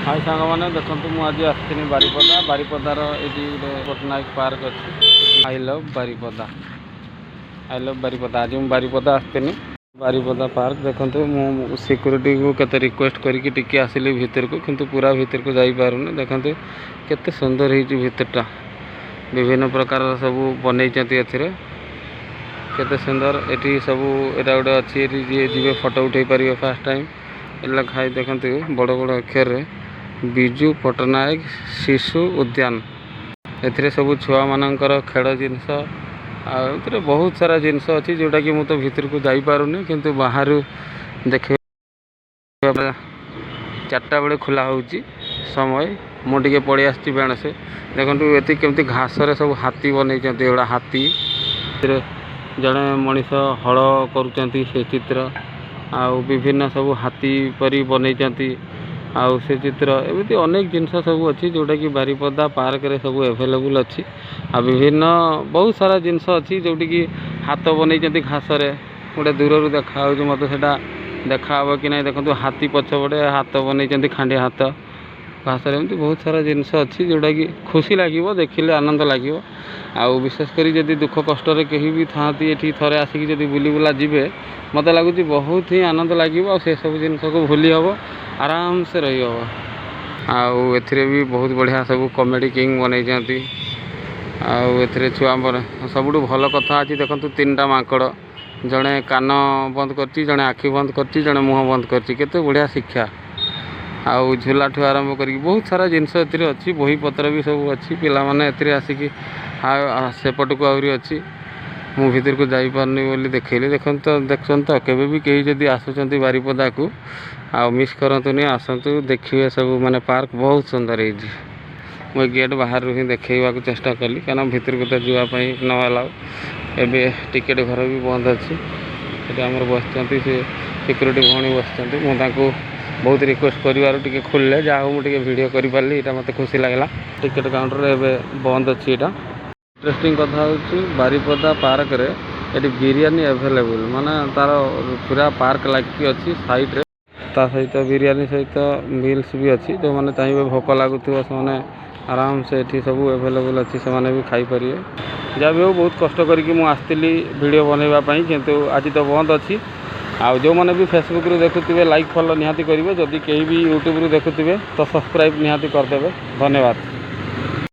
हाय सांग मैंने देखो मुझे आसती बारिपदा बारिपदार ये पट्टनायक पार्क अच्छी आई लव बारिपदा आज मुझे बारिपदा आसती बारिपदा पार्क देखो मु सिक्यूरीटी को केते रिक्वेस्ट करके टिके आसिली भितर को किंतु पूरा भितर को जाई पारुनी देखो केते सुंदर होती भितरटा विभिन्न प्रकार सब बनई केते सुंदर ये सब एटा गोटे अच्छी जी फोटो उठे पारे फास्ट टाइम लिखाई देखते बड़ बड़ अक्षर बिजू पट्टनायक शिशु उद्यान ए सब छुआ मानकर खेल जिनस आ बहुत सारा जिनस अच्छी जोटा कि मुझे भीतर को जाई पारुनी किंतु बाहर देखे 4टा बेले खुला होची समय मुझे पड़े आसी बेण से देखो ये केमती घास सब हाथी बनई हाथी जड़े मनीष हल करुँच से चित्र आउ विभिन्न सब हाथी परी बनई आउ से चित्र एमती अनेक जिनस सब अच्छी जोटा कि बारिपदा पार्क रे सब एभेलेबुल अच्छी आ विभिन्न बहुत सारा जिनस अच्छी जोटी कि हाथ बनई घास गोटे दूर देखा मत से देखा कि ना देखो हाथी पछपटे हाथ बनई खांडिया हाथ घास एमती बहुत सारा जिनस अच्छी जोटा कि खुशी लगे देखिले आनंद लगे आउ विशेषकर जदि दुख कष्ट कहीं भी था ये थे आसिक जब बुली बुला जी मत लगुच बहुत ही आनंद लगे से सब जिन को भूली हम आराम से रही हम आउ भी बहुत बढ़िया सब कॉमेडी किंग बनई छुआ सबुठ भल कथा अच्छी देखो 3टा माकड़ जड़े कान बंद कर जड़े आखि बंद कर जड़े मुँह बंद कर बढ़िया शिक्षा आउ झूला ठू आरंभ कर बहुत सारा जिनस अच्छी बही पत्र भी सब अच्छी पिला माने आसिक सेपट को आहरी अच्छी मु भीतर को जाई पारनी बोली देखली देखो तो केबे भी कहीं जदि आसुचंती बारिपदा को आ मिस करतुनी आसतु देखिए सब माने पार्क बहुत सुंदर है मुझे गेट बाहर ही देखा चेष्टा कली क्या भीतर को तो जावाई न अलाउ एबे टिकेट घर भी बंद अच्छी आमर बस सिक्यूरीटी भौणी बस मुझे बहुत रिक्वेस्ट कर खोलिले जहाँ मुझे वीडियो कर पारि यहाँ मत खुशी लगला टिकेट काउंटर एवं बंद अच्छी यहाँ इंटरेस्टिंग कथा हूँ बारिपदा पार्क रे ये बिरियानी एभेलेबुल माने तार पूरा पार्क लगी अच्छी साइड रे ता सहित बिरियानी सहित मिल्स भी अच्छी जो मैंने चाहिए भोक लगुव से आराम से ये सब एभेलेबुल अच्छी से भी खाई पारे जहाँ भी हो बहुत कष्ट करके आसती वीडियो बनवाई किंतु आज तो बंद अच्छी आउ जो मैंने भी फेसबुक रू देखुवे लाइक फॉलो निहाती करेंगे जदि कहीं भी यूट्यूब रू देखुवे तो सब्सक्राइब निहाती करदे धन्यवाद।